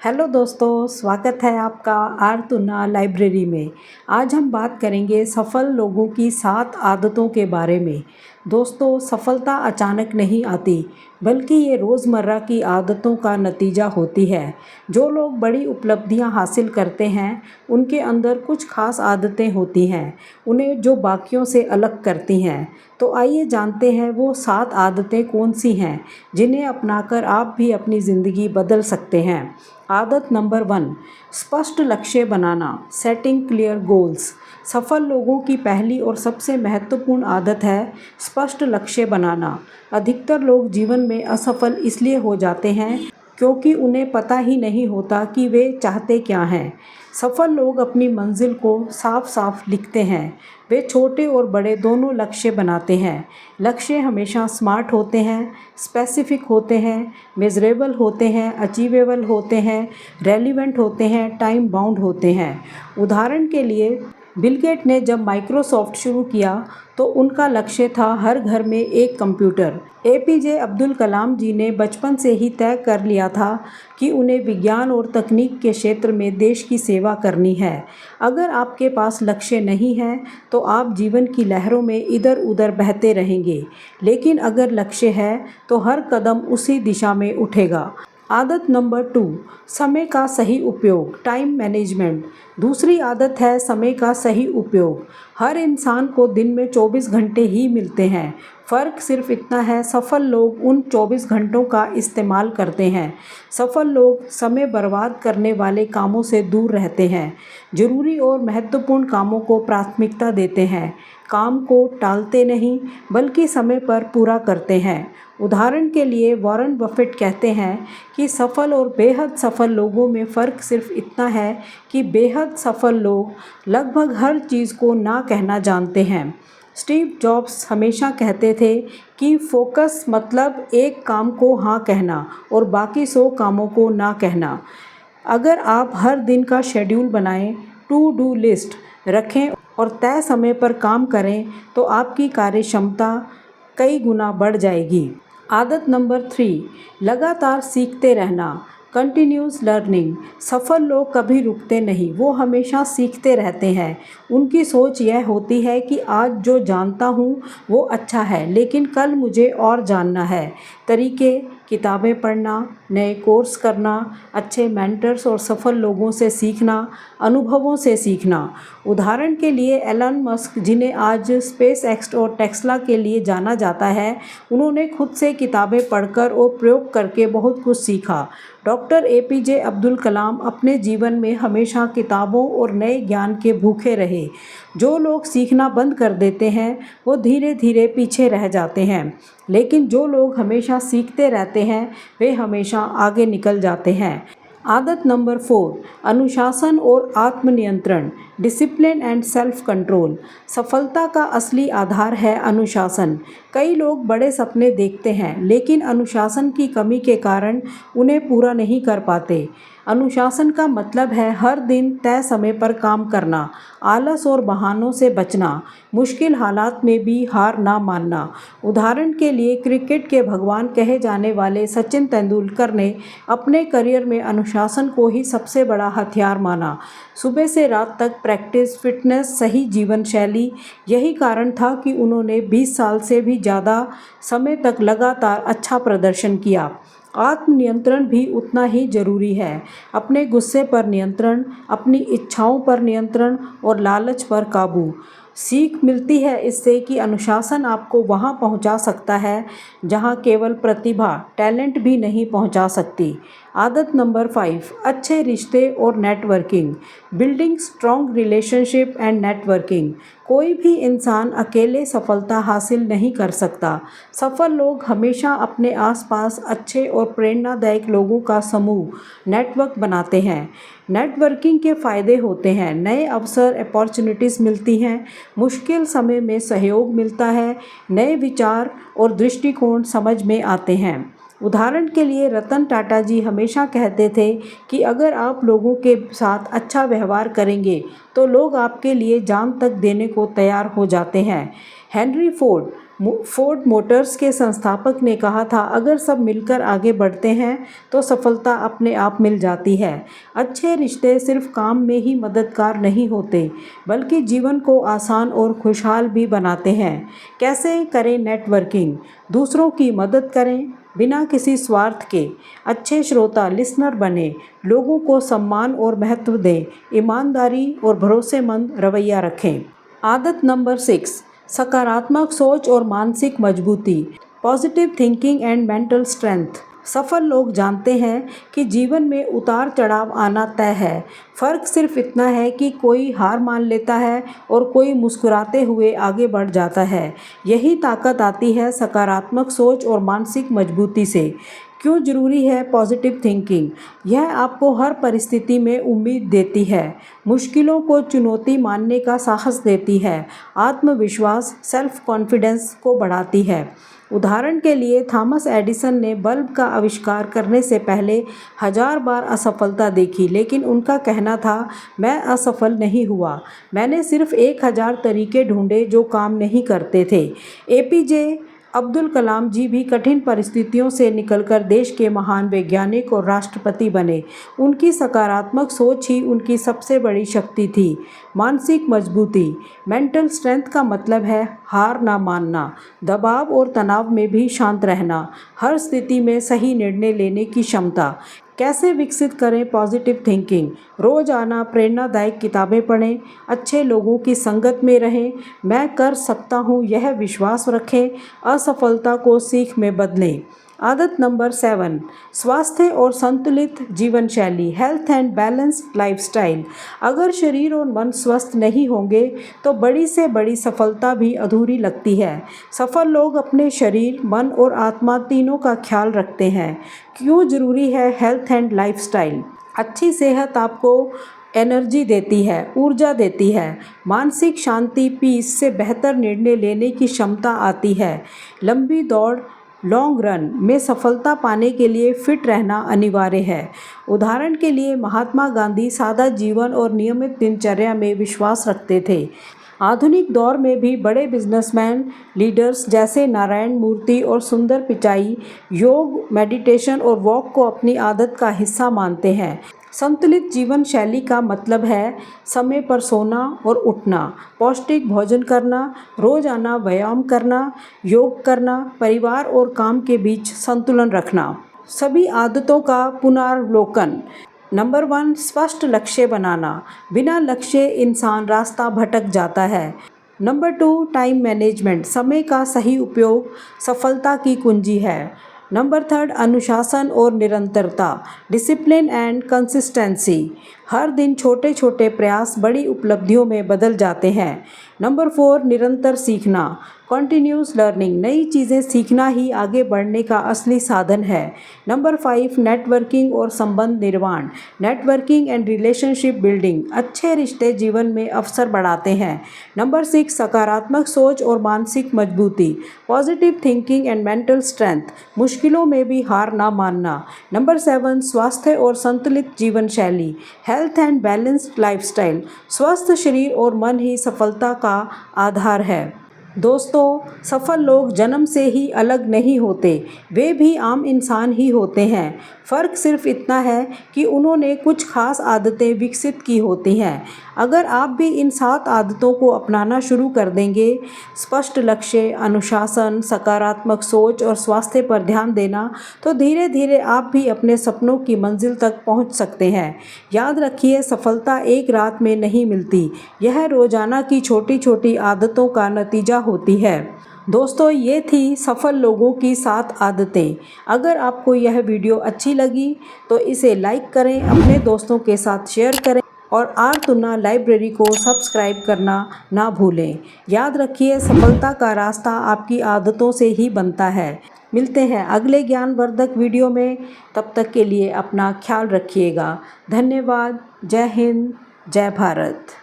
Hello दोस्तों, स्वागत है आपका आरतुना लाइब्रेरी में। आज हम बात करेंगे सफल लोगों की 7 आदतों के बारे में। दोस्तों, सफलता अचानक नहीं आती, बल्कि ये रोज़मर्रा की आदतों का नतीजा होती है। जो लोग बड़ी उपलब्धियां हासिल करते हैं, उनके अंदर कुछ खास आदतें होती हैं, उन्हें जो बाकियों से अलग करती हैं। तो आइए जानते हैं वो 7 आदतें कौन सी हैं, जिन्हें अपनाकर आप भी अपनी ज़िंदगी बदल सकते हैं। आदत नंबर 1, स्पष्ट लक्ष्य बनाना, सेटिंग क्लियर गोल्स। सफल लोगों की पहली और सबसे महत्वपूर्ण आदत है स्पष्ट लक्ष्य बनाना। अधिकतर लोग जीवन में असफल इसलिए हो जाते हैं क्योंकि उन्हें पता ही नहीं होता कि वे चाहते क्या हैं। सफल लोग अपनी मंजिल को साफ साफ लिखते हैं। वे छोटे और बड़े दोनों लक्ष्य बनाते हैं। लक्ष्य हमेशा स्मार्ट होते हैं, स्पेसिफिक होते हैं, मेजरेबल होते हैं, अचीवेबल होते हैं, रेलिवेंट होते हैं, टाइम बाउंड होते हैं। उदाहरण के लिए बिल गेट ने जब माइक्रोसॉफ्ट शुरू किया तो उनका लक्ष्य था हर घर में एक कंप्यूटर। एपीजे अब्दुल कलाम जी ने बचपन से ही तय कर लिया था कि उन्हें विज्ञान और तकनीक के क्षेत्र में देश की सेवा करनी है। अगर आपके पास लक्ष्य नहीं है तो आप जीवन की लहरों में इधर उधर बहते रहेंगे, लेकिन अगर लक्ष्य है तो हर कदम उसी दिशा में उठेगा। आदत नंबर 2, समय का सही उपयोग, टाइम मैनेजमेंट। दूसरी आदत है समय का सही उपयोग। हर इंसान को दिन में 24 घंटे ही मिलते हैं। फ़र्क सिर्फ इतना है, सफल लोग उन 24 घंटों का इस्तेमाल करते हैं। सफल लोग समय बर्बाद करने वाले कामों से दूर रहते हैं, जरूरी और महत्वपूर्ण कामों को प्राथमिकता देते हैं, काम को टालते नहीं बल्कि समय पर पूरा करते हैं। उदाहरण के लिए वॉरेन बफेट कहते हैं कि सफल और बेहद सफल लोगों में फ़र्क सिर्फ इतना है कि बेहद सफल लोग लगभग हर चीज़ को ना कहना जानते हैं। स्टीव जॉब्स हमेशा कहते थे कि फोकस मतलब एक काम को हाँ कहना और बाकी 100 कामों को ना कहना। अगर आप हर दिन का शेड्यूल बनाएं, टू डू लिस्ट रखें और तय समय पर काम करें तो आपकी कार्यक्षमता कई गुना बढ़ जाएगी। आदत नंबर 3, लगातार सीखते रहना, कंटिन्यूस लर्निंग। सफल लोग कभी रुकते नहीं, वो हमेशा सीखते रहते हैं। उनकी सोच यह होती है कि आज जो जानता हूँ वो अच्छा है, लेकिन कल मुझे और जानना है। तरीके, किताबें पढ़ना, नए कोर्स करना, अच्छे मेंटर्स और सफल लोगों से सीखना, अनुभवों से सीखना। उदाहरण के लिए एलन मस्क, जिन्हें आज स्पेस एक्स और टेस्ला के लिए जाना जाता है, उन्होंने खुद से किताबें पढ़कर और प्रयोग करके बहुत कुछ सीखा। डॉक्टर एपीजे अब्दुल कलाम अपने जीवन में हमेशा किताबों और नए ज्ञान के भूखे रहे। जो लोग सीखना बंद कर देते हैं वो धीरे धीरे पीछे रह जाते हैं, लेकिन जो लोग हमेशा सीखते रहते हैं वे हमेशा आगे निकल जाते हैं। आदत नंबर 4, अनुशासन और आत्मनियंत्रण, डिसिप्लिन एंड सेल्फ कंट्रोल। सफलता का असली आधार है अनुशासन। कई लोग बड़े सपने देखते हैं, लेकिन अनुशासन की कमी के कारण उन्हें पूरा नहीं कर पाते। अनुशासन का मतलब है हर दिन तय समय पर काम करना, आलस और बहानों से बचना, मुश्किल हालात में भी हार ना मानना। उदाहरण के लिए क्रिकेट के भगवान कहे जाने वाले सचिन तेंदुलकर ने अपने करियर में अनुशासन को ही सबसे बड़ा हथियार माना। सुबह से रात तक प्रैक्टिस, फिटनेस, सही जीवन शैली, यही कारण था कि उन्होंने 20 साल से भी ज़्यादा समय तक लगातार अच्छा प्रदर्शन किया। आत्मनियंत्रण भी उतना ही जरूरी है। अपने गुस्से पर नियंत्रण, अपनी इच्छाओं पर नियंत्रण और लालच पर काबू। सीख मिलती है इससे कि अनुशासन आपको वहाँ पहुँचा सकता है जहाँ केवल प्रतिभा, टैलेंट भी नहीं पहुँचा सकती। आदत नंबर 5, अच्छे रिश्ते और networking, building strong relationship and networking. कोई भी इंसान अकेले सफलता हासिल नहीं कर सकता। सफल लोग हमेशा अपने आसपास अच्छे और प्रेरणादायक लोगों का समूह, नेटवर्क बनाते हैं। नेटवर्किंग के फ़ायदे होते हैं, नए अवसर, अपॉर्चुनिटीज़ मिलती हैं, मुश्किल समय में सहयोग मिलता है, नए विचार और दृष्टिकोण समझ में आते हैं। उदाहरण के लिए रतन टाटा जी हमेशा कहते थे कि अगर आप लोगों के साथ अच्छा व्यवहार करेंगे तो लोग आपके लिए जान तक देने को तैयार हो जाते हैं। हेनरी फोर्ड, फोर्ड मोटर्स के संस्थापक ने कहा था, अगर सब मिलकर आगे बढ़ते हैं तो सफलता अपने आप मिल जाती है। अच्छे रिश्ते सिर्फ काम में ही मददगार नहीं होते, बल्कि जीवन को आसान और खुशहाल भी बनाते हैं। कैसे करें नेटवर्किंग? दूसरों की मदद करें बिना किसी स्वार्थ के। अच्छे श्रोता लिसनर बने, लोगों को सम्मान और महत्व दें, ईमानदारी और भरोसेमंद रवैया रखें। आदत नंबर 6, सकारात्मक सोच और मानसिक मजबूती, positive thinking and mental strength. सफल लोग जानते हैं कि जीवन में उतार चढ़ाव आना तय है। फ़र्क सिर्फ इतना है कि कोई हार मान लेता है और कोई मुस्कुराते हुए आगे बढ़ जाता है। यही ताकत आती है सकारात्मक सोच और मानसिक मजबूती से। क्यों ज़रूरी है पॉजिटिव थिंकिंग? यह आपको हर परिस्थिति में उम्मीद देती है, मुश्किलों को चुनौती मानने का साहस देती है, आत्मविश्वास सेल्फ कॉन्फिडेंस को बढ़ाती है। उदाहरण के लिए थॉमस एडिसन ने बल्ब का आविष्कार करने से पहले 1000 बार असफलता देखी, लेकिन उनका कहना था, मैं असफल नहीं हुआ, मैंने सिर्फ 1000 तरीके ढूंढे जो काम नहीं करते थे। एपीजे अब्दुल कलाम जी भी कठिन परिस्थितियों से निकलकर देश के महान वैज्ञानिक और राष्ट्रपति बने। उनकी सकारात्मक सोच ही उनकी सबसे बड़ी शक्ति थी। मानसिक मजबूती, मेंटल स्ट्रेंथ का मतलब है हार ना मानना, दबाव और तनाव में भी शांत रहना, हर स्थिति में सही निर्णय लेने की क्षमता। कैसे विकसित करें पॉजिटिव थिंकिंग? रोज़ाना प्रेरणादायक किताबें पढ़ें, अच्छे लोगों की संगत में रहें, मैं कर सकता हूँ यह विश्वास रखें, असफलता को सीख में बदलें। आदत नंबर 7, स्वास्थ्य और संतुलित जीवन शैली, हेल्थ एंड बैलेंस्ड लाइफस्टाइल। अगर शरीर और मन स्वस्थ नहीं होंगे तो बड़ी से बड़ी सफलता भी अधूरी लगती है। सफल लोग अपने शरीर, मन और आत्मा तीनों का ख्याल रखते हैं। क्यों ज़रूरी है हेल्थ एंड लाइफस्टाइल? अच्छी सेहत आपको एनर्जी देती है, ऊर्जा देती है, मानसिक शांति पीस से बेहतर निर्णय लेने की क्षमता आती है। लंबी दौड़ लॉन्ग रन में सफलता पाने के लिए फिट रहना अनिवार्य है। उदाहरण के लिए महात्मा गांधी सादा जीवन और नियमित दिनचर्या में विश्वास रखते थे। आधुनिक दौर में भी बड़े बिजनेसमैन लीडर्स जैसे नारायण मूर्ति और सुंदर पिचाई योग, मेडिटेशन और वॉक को अपनी आदत का हिस्सा मानते हैं। संतुलित जीवन शैली का मतलब है समय पर सोना और उठना, पौष्टिक भोजन करना, रोजाना व्यायाम करना, योग करना, परिवार और काम के बीच संतुलन रखना। सभी आदतों का पुनरावलोकन। नंबर 1, स्पष्ट लक्ष्य बनाना। बिना लक्ष्य इंसान रास्ता भटक जाता है। Number 2, time management. समय का सही उपयोग सफलता की कुंजी है। नंबर 3, अनुशासन और निरंतरता, डिसिप्लिन एंड कंसिस्टेंसी। हर दिन छोटे छोटे प्रयास बड़ी उपलब्धियों में बदल जाते हैं। नंबर 4, निरंतर सीखना, कॉन्टिन्यूस लर्निंग। नई चीज़ें सीखना ही आगे बढ़ने का असली साधन है। नंबर 5, नेटवर्किंग और संबंध निर्माण, नेटवर्किंग एंड रिलेशनशिप बिल्डिंग। अच्छे रिश्ते जीवन में अवसर बढ़ाते हैं। नंबर 6, सकारात्मक सोच और मानसिक मजबूती, positive thinking and mental strength. मुश्किलों में भी हार ना मानना। नंबर 7, स्वास्थ्य और संतुलित जीवन शैली, हेल्थ एंड बैलेंस्ड लाइफस्टाइल। स्वस्थ शरीर और मन ही सफलता का आधार है। दोस्तों, सफल लोग जन्म से ही अलग नहीं होते, वे भी आम इंसान ही होते हैं। फ़र्क सिर्फ इतना है कि उन्होंने कुछ खास आदतें विकसित की होती हैं। अगर आप भी इन 7 आदतों को अपनाना शुरू कर देंगे, स्पष्ट लक्ष्य, अनुशासन, सकारात्मक सोच और स्वास्थ्य पर ध्यान देना, तो धीरे धीरे आप भी अपने सपनों की मंजिल तक पहुंच सकते हैं। याद रखिए, सफलता एक रात में नहीं मिलती, यह रोज़ाना की छोटी छोटी आदतों का नतीजा होती है। दोस्तों, ये थी सफल लोगों की 7 आदतें। अगर आपको यह वीडियो अच्छी लगी तो इसे लाइक करें, अपने दोस्तों के साथ शेयर करें और आर तुना लाइब्रेरी को सब्सक्राइब करना ना भूलें। याद रखिए, सफलता का रास्ता आपकी आदतों से ही बनता है। मिलते हैं अगले ज्ञानवर्धक वीडियो में, तब तक के लिए अपना ख्याल रखिएगा। धन्यवाद। जय हिंद, जय भारत।